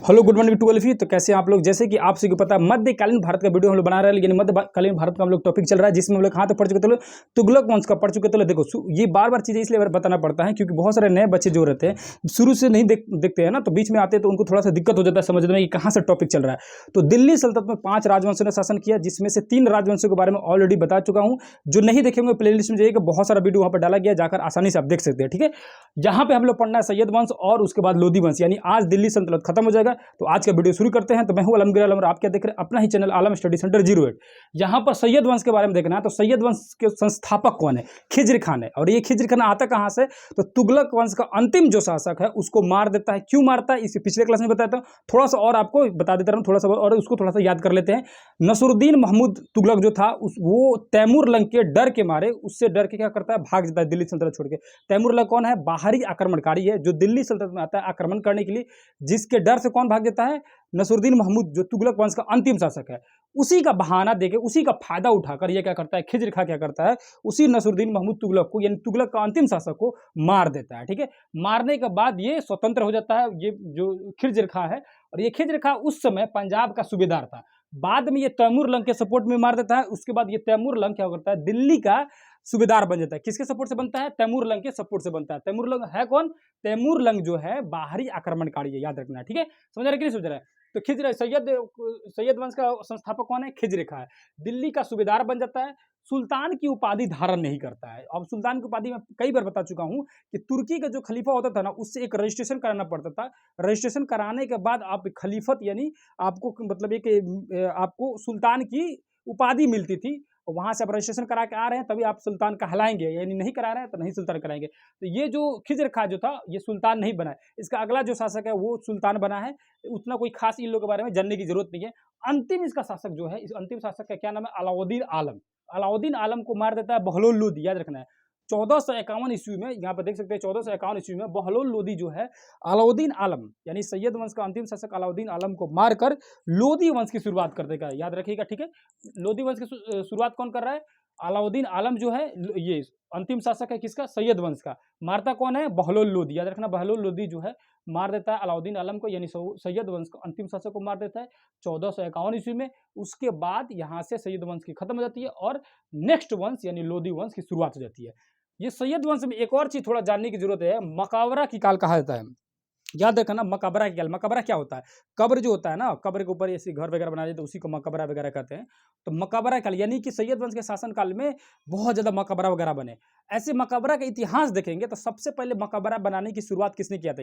Hello good morning to all of you. तो कैसे हैं आप लोग। जैसे कि आप सभी को पता है मध्यकालीन भारत का वीडियो हम लोग बना रहे हैं, लेकिन मध्यकालीन भारत का हम लोग टॉपिक चल रहा है जिसमें हम लोग कहाँ तक पढ़ चुके थे, तुगलक वंश का पढ़ चुके थे। देखो ये बार बार चीज़ें इसलिए बताना पड़ता है क्योंकि बहुत सारे नए बच्चे जो रहते हैं शुरू से नहीं देखते हैं ना, तो बीच में आते हैं तो उनको थोड़ा सा दिक्कत हो जाता है समझने में कि कहाँ से टॉपिक चल रहा है। तो दिल्ली सल्तनत में 5 राजवंशों ने शासन किया, जिसमें से 3 राजवंशों के बारे में ऑलरेडी बता चुका हूँ। जो नहीं देखेंगे प्ले लिस्ट में जाइएगा, बहुत सारा वीडियो वहाँ पर डाला गया, जाकर आसानी से आप देख सकते हैं। ठीक है, यहाँ पे हम लोग पढ़ना है सैयद वंश और उसके बाद लोधी वंश, यानी आज दिल्ली सल्तनत खत्म हो जाएगा। तो आज का वीडियो शुरू करते हैं। तो मैं हूं आलमगीर आलम और आप क्या देख रहे हैं, अपना ही चैनल आलम स्टडी सेंटर 08। यहाँ पर सैयद वंश के बारे में देखना है। तो सैयद वंश के संस्थापक कौन है? खिज्र खान है। और ये खिज्र खान आता कहाँ से? तो तुगलक वंश का अंतिम जो शासक है उसको मार देता है। क्यों मारता है इसे पिछले क्लास में बताया था, थोड़ा सा और आपको बता देता हूँ, थोड़ा सा और उसको थोड़ा सा याद कर लेते हैं। नसरुद्दीन महमूद तुगलक जो था वो तैमूर लंग के डर के मारे, उससे डर के क्या करता है, भाग जाता है दिल्ली सल्तनत छोड़ के। तैमूर लंग कौन है? बाहरी आक्रमणकारी है जो दिल्ली सल्तनत में आता है आक्रमण करने के लिए, जिसके डर से कौन भाग जाता है? नसरुद्दीन महमूद जो तुगलक वंश का अंतिम शासक है। उसी का बहाना देके, उसी का फायदा उठाकर ये क्या करता है, खिज्र खां क्या करता है, उसी नसरुद्दीन महमूद तुगलक को, यानी तुगलक का अंतिम शासक को मार देता है। ठीक है, मारने के बाद ये स्वतंत्र हो जाता है, ये जो खिज्र खां है। और ये खिज्र खां उस समय पंजाब का सूबेदार था। बाद में ये तैमूर लंग के सपोर्ट में मार देता है। उसके बाद ये तैमूर लंग क्या करता है, दिल्ली का सूबेदार बन जाता है। किसके सपोर्ट से बनता है? तैमूर लंग के सपोर्ट से बनता है। तैमूर लंग है कौन? तैमूर लंग जो है बाहरी आक्रमणकारी है, याद रखना है। ठीक है, समझ रहे कि नहीं समझ रहे? तो खिज्र सैयद वंश का संस्थापक कौन है? खिज्र खां है। दिल्ली का सूबेदार बन जाता है। सुल्तान की उपाधि धारण नहीं करता है। अब सुल्तान की उपाधि में कई बार बता चुका हूं कि तुर्की का जो खलीफा होता था ना, उससे एक रजिस्ट्रेशन कराना पड़ता था। रजिस्ट्रेशन कराने के बाद आप खलीफत, यानी आपको मतलब एक आपको सुल्तान की उपाधि मिलती थी। वहां से आप रजिस्ट्रेशन करा के आ रहे हैं तभी आप सुल्तान कहलाएंगे, यानी नहीं करा रहे हैं तो नहीं सुल्तान कराएंगे। तो ये जो खिज्र खां जो था ये सुल्तान नहीं बना है। इसका अगला जो शासक है वो सुल्तान बना है। उतना कोई खास इन लोगों के बारे में जानने की जरूरत नहीं है। अंतिम इसका शासक जो है, इस अंतिम शासक का क्या नाम है? अलाउद्दीन आलम। अलाउद्दीन आलम को मार देता है बहलोल लोदी, याद रखना है। 1451 ईस्वी में, यहाँ पर देख सकते हैं 1451 ईस्वी में बहलोल लोदी जो है अलाउद्दीन आलम, यानी सैयद वंश का अंतिम शासक अलाउद्दीन आलम को मारकर लोदी वंश की शुरुआत कर देगा, याद रखिएगा। ठीक है, लोदी वंश की शुरुआत कौन कर रहा है? अलाउद्दीन आलम जो है, ये अंतिम शासक है किसका? सैयद वंश का। मारता कौन है? बहलोल लोदी, याद रखना। बहलोल लोदी जो है मार देता है अलाउद्दीन आलम को, यानी सैयद वंश का अंतिम शासक को मार देता है 1451 ईस्वी में। उसके बाद यहाँ से सैयद वंश की खत्म हो जाती है और नेक्स्ट वंश यानी लोदी वंश की शुरुआत हो जाती है। ये सैयद वंश में एक और चीज थोड़ा जानने की जरूरत है, मकाबरा की काल कहा जाता है। याद रखना मकबरा की काल। मकबरा क्या होता है? कब्र जो होता है ना, कब्र के ऊपर ऐसे घर वगैरह बनाए जाते हैं, उसी को मकबरा वगैरह कहते हैं। तो मकबरा काल यानी कि सैयद वंश के शासन काल में बहुत ज्यादा मकबरा वगैरह बने। ऐसे मकबरा का इतिहास देखेंगे तो सबसे पहले मकबरा बनाने की शुरुआत किसने किया था?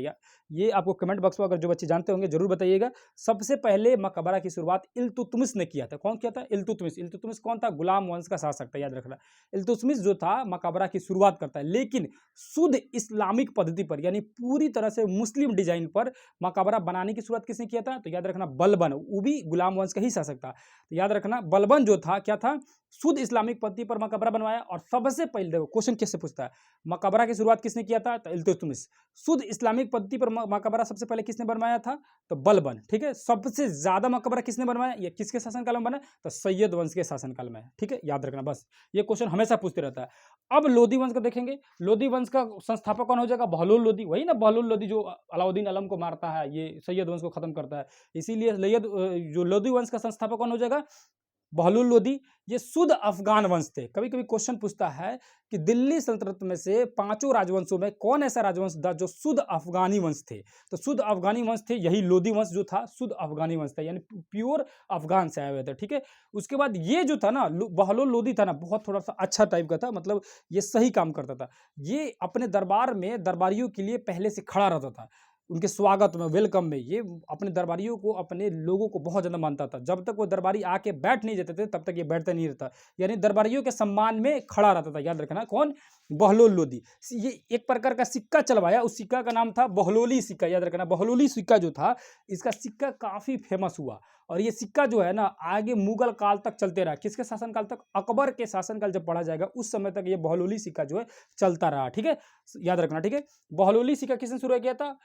ये आपको कमेंट बॉक्स में अगर जो बच्चे जानते होंगे जरूर बताइएगा। सबसे पहले मकबरा की शुरुआत इल्तुतमिश ने किया था। कौन किया था? इल्तुतमिश। इल्तुतमिश कौन था? गुलाम वंश का शासक था, याद रखना। इल्तुतमिश जो था मकबरा की शुरुआत करता है, लेकिन शुद्ध इस्लामिक पद्धति पर, यानी पूरी तरह से मुस्लिम डिजाइन पर मकबरा बनाने की शुरुआत किसने किया था? तो याद रखना बलबन, वो भी गुलाम वंश का ही शासक था। तो याद रखना बलबन जो था क्या था? शुद्ध इस्लामिक पद्धति पर मकबरा बनवाया। और सबसे पहले देखो क्वेश्चन कैसे पूछता है, मकबरा की शुरुआत किसने किया था? तो इल्तुतमिश। शुद्ध इस्लामिक पद्धति पर मकबरा सबसे पहले किसने बनवाया था? तो बलबन। ठीक है, सबसे ज्यादा मकबरा किसने बनवाया? ये किसके शासनकाल में बना? तो सैयद वंश के शासनकाल में। ठीक है, याद रखना, बस ये क्वेश्चन हमेशा पूछते रहता है। अब लोधी वंश को देखेंगे। लोधी वंश का संस्थापक कौन हो जाएगा? बहलोल लोधी, वही ना बहलोल लोधी जो अलाउद्दीन आलम को मारता है, ये सैयद वंश को खत्म करता है। इसीलिए जो लोधी वंश का संस्थापक कौन हो जाएगा? बहलोल लोधी। ये शुद्ध अफगान वंश थे। कभी कभी क्वेश्चन पूछता है कि दिल्ली सल्तनत में से 5 राजवंशों में कौन ऐसा राजवंश था जो शुद्ध अफगानी वंश थे? तो शुद्ध अफगानी वंश थे यही लोधी वंश जो था, शुद्ध अफगानी वंश था, यानी प्योर अफगान से आए हुए थे। ठीक है, उसके बाद ये जो था ना बहलोल लोधी था ना, बहुत थोड़ा सा अच्छा टाइप का था, मतलब ये सही काम करता था। ये अपने दरबार में दरबारियों के लिए पहले से खड़ा रहता था, उनके स्वागत में, वेलकम में। ये अपने दरबारियों को, अपने लोगों को बहुत ज़्यादा मानता था। जब तक वो दरबारी आके बैठ नहीं जाते थे तब तक ये बैठता नहीं रहता, यानी दरबारियों के सम्मान में खड़ा रहता था। याद रखना कौन? बहलोल लोधी। ये एक प्रकार का सिक्का चलवाया, उस सिक्का का नाम था बहलोली सिक्का। याद रखना बहलोली सिक्का जो था, इसका सिक्का काफ़ी फेमस हुआ। और ये सिक्का जो है ना आगे मुगल काल तक चलते रहा। किसके शासनकाल तक? अकबर के शासनकाल जब पढ़ा जाएगा उस समय तक ये बहलोली सिक्का जो है चलता रहा। ठीक है, याद रखना। ठीक है, बहलोली सिक्का किसने शुरू किया था?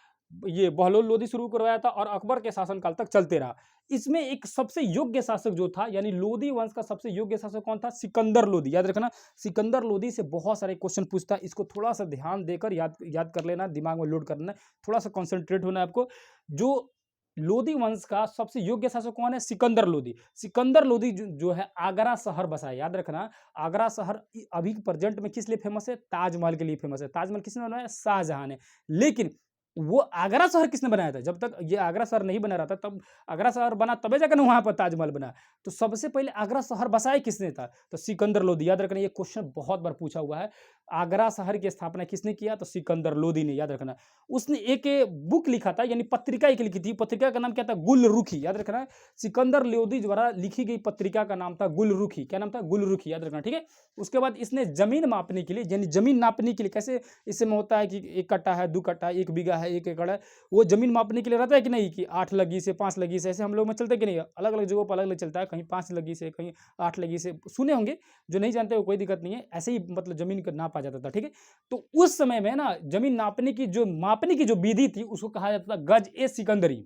ये बहलोल लोधी शुरू करवाया था और अकबर के शासनकाल तक चलते रहा। इसमें एक सबसे योग्य शासक जो था, यानी लोधी वंश का सबसे योग्य शासक कौन था? सिकंदर लोधी। याद रखना सिकंदर लोधी से बहुत सारे क्वेश्चन पूछता है, इसको थोड़ा सा ध्यान देकर याद कर लेना, दिमाग में लोड करना है, थोड़ा सा कॉन्सेंट्रेट होना है आपको। जो लोदी वंश का सबसे योग्य शासक कौन है? सिकंदर लोदी। सिकंदर लोदी जो है आगरा शहर बसाया। याद रखना, आगरा शहर अभी प्रेजेंट में किस लिए फेमस है? ताजमहल के लिए फेमस है। ताजमहल किसने बनवाया? शाहजहां ने। लेकिन वो आगरा शहर किसने बनाया था? जब तक ये आगरा शहर नहीं बना रहा था, तब आगरा शहर बना तबे जाकर वहां पर ताजमहल बना। तो सबसे पहले आगरा शहर बसाया किसने था? तो सिकंदर लोदी। याद रखना, ये क्वेश्चन बहुत बार पूछा हुआ है। आगरा शहर की स्थापना किसने किया? तो सिकंदर लोदी ने। याद रखना, उसने एक बुक लिखा था, यानी पत्रिका एक लिखी थी। पत्रिका का नाम क्या था? गुलरुखी। याद रखना, सिकंदर लोदी द्वारा लिखी गई पत्रिका का नाम था गुलरुखी। क्या नाम था? गुलरुखी। याद रखना, ठीक है। उसके बाद इसने जमीन मापने के लिए, यानी जमीन नापने के लिए, कैसे इसमें होता है कि 1 कट्ठा है, 2 कट्ठा, 1 बीघा है, 1 एकड़ है, वो जमीन मापने के लिए रहता है कि नहीं, कि 8 लगी से 5 लगी से, ऐसे हम लोग में चलते कि नहीं? अलग अलग जगहों पर अलग अलग चलता है, कहीं 5 लगी से, कहीं 8 लगी से, सुने होंगे। जो नहीं जानते वो कोई दिक्कत नहीं है, ऐसे ही मतलब जमीन को नापा जाता था, ठीक है। तो उस समय में ना जमीन नापने की जो मापने की जो विधि थी, उसको कहा जाता था गज ए सिकंदरी।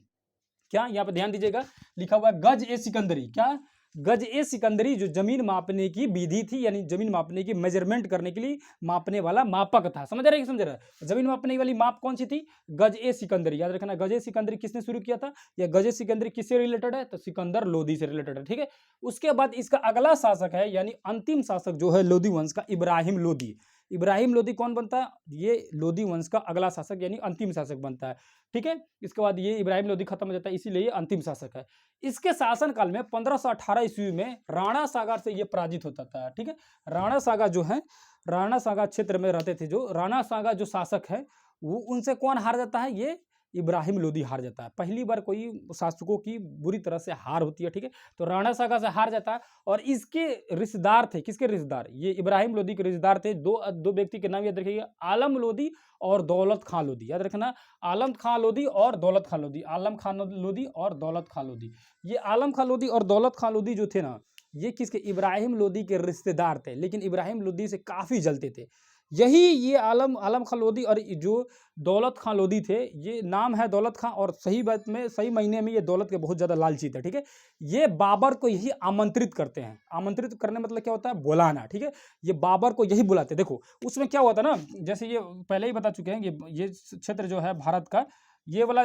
क्या? यहाँ पे ध्यान दीजिएगा, लिखा हुआ है गज ए सिकंदरी। क्या? गज ए सिकंदरी जो जमीन मापने की विधि थी, यानी जमीन मापने की, मेजरमेंट करने के लिए मापने वाला मापक था। समझ रहे हैं? समझ रहे हैं? जमीन मापने वाली माप कौन सी थी? गज ए सिकंदरी। याद रखना, गज ए सिकंदरी किसने शुरू किया था? या गज ए सिकंदरी किससे रिलेटेड है? तो सिकंदर लोदी से रिलेटेड है, ठीक है। उसके बाद इसका अगला शासक है, यानी अंतिम शासक जो है लोदी वंश का, इब्राहिम लोदी। इब्राहिम लोदी कौन बनता है? ये लोदी वंश का अगला शासक, यानी अंतिम शासक बनता है, ठीक है। इसके बाद ये इब्राहिम लोदी खत्म हो जाता है, इसीलिए ये अंतिम शासक है। इसके शासनकाल में 1518 ईस्वी में राणा सागर से ये पराजित होता था, ठीक है। राणा सागर जो है, राणा सागर क्षेत्र में रहते थे जो राणा सागर जो शासक है, वो उनसे कौन हार जाता है? ये इब्राहिम लोदी हार जाता है। पहली बार कोई शासकों की बुरी तरह से हार होती है, ठीक है। तो राणा सागर से हार जाता है, और इसके रिश्तेदार थे, किसके रिश्तेदार? ये इब्राहिम लोदी के रिश्तेदार थे। दो व्यक्ति के नाम याद रखिएगा, आलम लोदी और दौलत खां लोदी। याद रखना, आलम खां लोदी और दौलत खां लोदी। आलम खां लोदी और दौलत खां लोदी। ये आलम खां लोदी और दौलत खां लोदी जो थे ना, ये किसके? इब्राहिम लोदी के रिश्तेदार थे, लेकिन इब्राहिम लोदी से काफ़ी जलते थे। यही ये आलम खां लोदी और जो दौलत खां लोदी थे, ये नाम है दौलत खां, और सही बात में, सही महीने में ये दौलत के बहुत ज़्यादा लालची थे, ठीक है। ये बाबर को यही आमंत्रित करते हैं। आमंत्रित करने मतलब क्या होता है? बुलाना, ठीक है। ये बाबर को यही बुलाते। देखो उसमें क्या हुआ था ना, जैसे ये पहले ही बता चुके हैं कि ये क्षेत्र जो है भारत का, ये वाला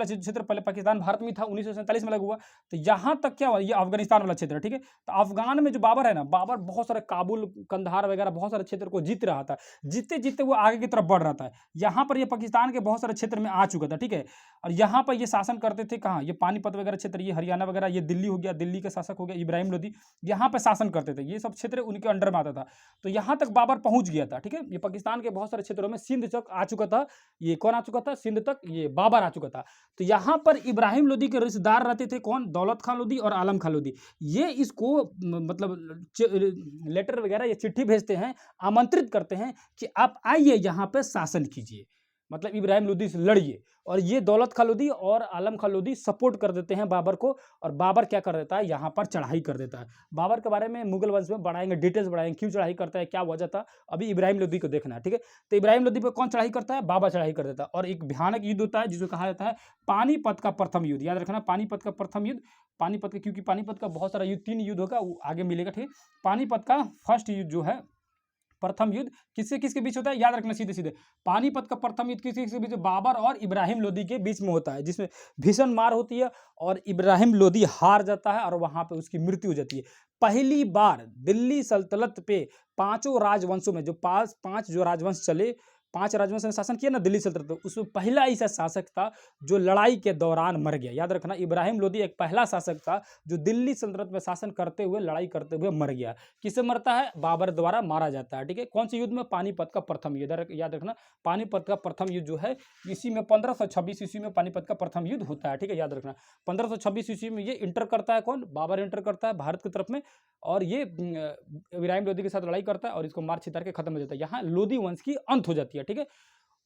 क्षेत्र पहले पाकिस्तान भारत में था, 1947 में लगा हुआ। तो यहाँ तक क्या हुआ, ये अफगानिस्तान वाला क्षेत्र है, ठीक है। तो अफगान में जो बाबर है ना, बाबर बहुत सारे काबुल, कंधार वगैरह बहुत सारे क्षेत्र को जीत रहा था। जीतते जीतते वो आगे की तरफ बढ़ रहा था। यहाँ पर ये पाकिस्तान के बहुत सारे क्षेत्र में आ चुका था, ठीक है। और यहाँ पर ये शासन करते थे कहाँ? ये पानीपत वगैरह क्षेत्र, ये हरियाणा वगैरह, ये दिल्ली हो गया, दिल्ली का शासक हो गया इब्राहिम लोदी, यहाँ पर शासन करते थे। ये सब क्षेत्र उनके अंडर में आता था। तो यहाँ तक बाबर पहुँच गया था, ठीक है। ये पाकिस्तान के बहुत सारे क्षेत्रों में, सिंध तक आ चुका था। ये कौन आ चुका था? सिंध तक ये बाबर आ चुका था। तो यहाँ पर इब्राहिम लोदी के रिश्तेदार रहते थे कौन? दौलत खां लोदी और आलम खां लोदी। ये इसको मतलब लेटर वगैरह या चिट्ठी भेजते हैं, आमंत्रित करते हैं कि आप आइए यहाँ पे शासन कीजिए, मतलब इब्राहिम लोदी से लड़िए। और ये दौलत खां लोदी और आलम खां लोदी सपोर्ट कर देते हैं बाबर को, और बाबर क्या कर देता है? यहाँ पर चढ़ाई कर देता है। बाबर के बारे में मुगल वंश में बढ़ाएंगे, डिटेल्स बढ़ाएंगे, क्यों चढ़ाई करता है, क्या वजह था, अभी इब्राहिम लोदी को देखना है, ठीक है। तो इब्राहिम लोदी पर कौन चढ़ाई करता है? बाबर चढ़ाई कर देता है। और एक भयानक युद्ध होता है जिसको कहा जाता है पानीपत का प्रथम युद्ध। याद रखना, पानीपत का प्रथम युद्ध। पानीपत का, क्योंकि पानीपत का बहुत सारा युद्ध, 3 युद्ध होगा, वो आगे मिलेगा, ठीक है। पानीपत का फर्स्ट युद्ध जो है, प्रथम युद्ध किससे किसके बीच होता है? याद रखना सीधे सीधे, पानीपत का प्रथम युद्ध किसके किसके बीच? बाबर और इब्राहिम लोदी के बीच में होता है, जिसमें भीषण मार होती है और इब्राहिम लोदी हार जाता है और वहां पे उसकी मृत्यु हो जाती है। पहली बार दिल्ली सल्तनत पे पांचों राजवंशों में, जो पांच जो राजवंश चले, 5 राजवंश ने शासन किया ना दिल्ली सल्तनत में, उसमें पहला ऐसा शासक था जो लड़ाई के दौरान मर गया। याद रखना, इब्राहिम लोदी एक पहला शासक था जो दिल्ली सल्तनत में शासन करते हुए, लड़ाई करते हुए मर गया। किससे मरता है? बाबर द्वारा मारा जाता है, ठीक है। कौन से युद्ध में? पानीपत का प्रथम युद्ध। याद रखना, पानीपत का प्रथम युद्ध जो है, इसी में 1526 ईस्वी में पानीपत का प्रथम युद्ध होता है, ठीक है। याद रखना, 1526 ईस्वी में ये इंटर करता है कौन? बाबर इंटर करता है भारत की तरफ में, और ये इब्राहिम लोदी के साथ लड़ाई करता है और इसको मार छितर के खत्म हो जाता है। यहाँ लोदी वंश की अंत हो जाती है, ठीक है।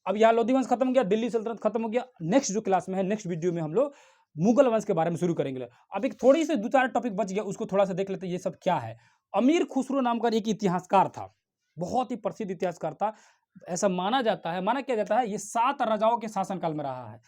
अब यहाँ लोदी वंश खत्म हो गया, दिल्ली सल्तनत खत्म हो गया। नेक्स्ट जो क्लास में है, नेक्स्ट वीडियो में हम लोग मुगल वंश के बारे में शुरू करेंगे। अब एक थोड़ी सी 2-4 टॉपिक बच गया, उसको थोड़ा सा देख लेते हैं, ये सब क्या है। अमीर खुसरो नाम का एक इतिहासकार था, बहुत ही प्रसिद्ध इतिहासकार था। ऐसा माना जाता है, माना क्या जाता है, ये 7 राजाओं के शासनकाल में रहा है।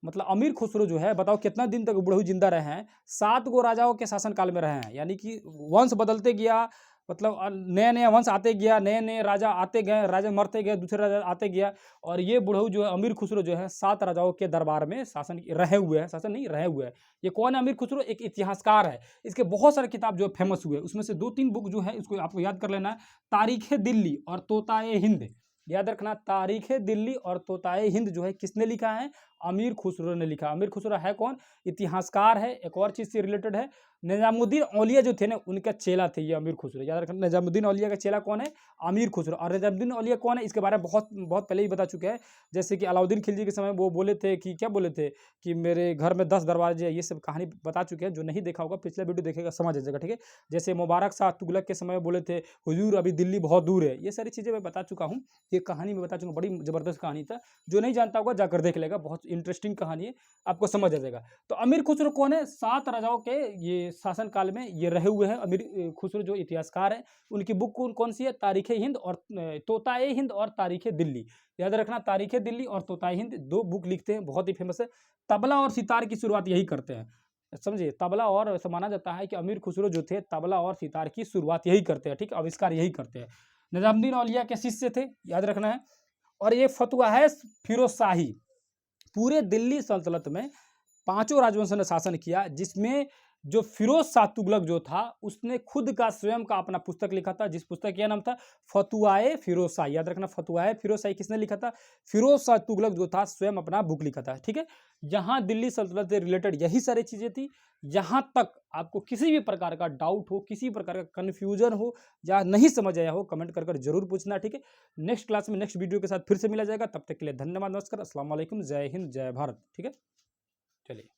मतलब अमीर खुसरो जो है, बताओ कितना दिन तक बुढ़ऊ जिंदा रहे हैं? 7 गो राजाओं के शासनकाल में रहे हैं, यानी कि वंश बदलते गया, मतलब नया नया वंश आते गया, नए नए राजा आते गए, राजा मरते गए, दूसरे राजा आते गया। और ये बुढ़ऊ जो है अमीर खुसरो जो है 7 राजाओं के दरबार में शासन रहे हुए हैं, शासन नहीं रहे हुए हैं। ये कौन है अमीर खुसरो? एक इतिहासकार है। इसके बहुत सारे किताब जो है फेमस हुए, उसमें से 2-3 बुक जो है इसको आपको याद कर लेना है। तारीख़ दिल्ली और तोताए हिंद, याद रखना। तारीख़ दिल्ली और तोताए हिंद जो है किसने लिखा है? अमीर खुसरो ने लिखा। अमीर खुसरो है कौन? इतिहासकार है। एक और चीज़ से रिलेटेड है, निजामुद्दीन औलिया जो थे ना, उनका चेला थे ये अमीर खुसरो, याद रखना। निजामुद्दीन औलिया का चेला कौन है? अमीर खुसरो। और निजामुद्दीन औलिया कौन है इसके बारे में बहुत बहुत पहले ही बता चुके हैं। जैसे कि अलाउद्दीन खिलजी के समय वो बोले थे कि क्या बोले थे कि मेरे घर में 10 दरवाजे हैं, ये सब कहानी बता चुके हैं। जो नहीं देखा होगा पिछला वीडियो देखेगा समझ आ जाएगा, ठीक है। जैसे मुबारक शाह तुगलक के समय बोले थे हुजूर अभी दिल्ली बहुत दूर है, ये सारी चीज़ें मैं बता चुका हूँ। ये कहानी मैं बता चुका हूँ, बड़ी ज़बरदस्त कहानी था। जो नहीं जानता होगा जाकर देख लेगा, बहुत इंटरेस्टिंग कहानी है, आपको समझ आ जाएगा। तो अमीर खुसरो कौन है? 7 राजाओं के ये शासन काल में ये रहे हुए हैं। अमीर खुसरो जो इतिहासकार हैं, उनकी बुक कौन सी है? तारीख़ हिंद और तोताए हिंद और तारीख़ दिल्ली, याद रखना। तारीख़ दिल्ली और तोताए हिंद 2 बुक लिखते हैं, बहुत ही फेमस है। तबला और सितार की शुरुआत यही करते हैं, समझिए। तबला और ऐसा माना जाता है कि अमीर खुसरो जो थे तबला और सितार की शुरुआत यही करते हैं, ठीक है, आविष्कार यही करते हैं। निजामुद्दीन औलिया के शिष्य थे, याद रखना है। और ये फतवा है फिरोज शाही। पूरे दिल्ली सल्तनत में 5 राजवंशों ने शासन किया, जिसमें जो फिरोज शाह तुगलक जो था उसने खुद का स्वयं का अपना पुस्तक लिखा था, जिस पुस्तक का नाम था फतवाए फिरोज शाही, याद रखना। फतवाए फिरोज शाही किसने लिखा था? फिरोज शाह तुगलक जो था स्वयं अपना बुक लिखा था, ठीक है। यहाँ दिल्ली सल्तनत से रिलेटेड यही सारी चीज़ें थी। यहाँ तक आपको किसी भी प्रकार का डाउट हो, किसी प्रकार का कन्फ्यूजन हो या नहीं समझ आया हो, कमेंट कर कर जरूर पूछना, ठीक है। नेक्स्ट क्लास में नेक्स्ट वीडियो के साथ फिर से मिला जाएगा। तब तक के लिए धन्यवाद, नमस्कार, अस्सलाम वालेकुम, जय हिंद, जय भारत, ठीक है। चलिए।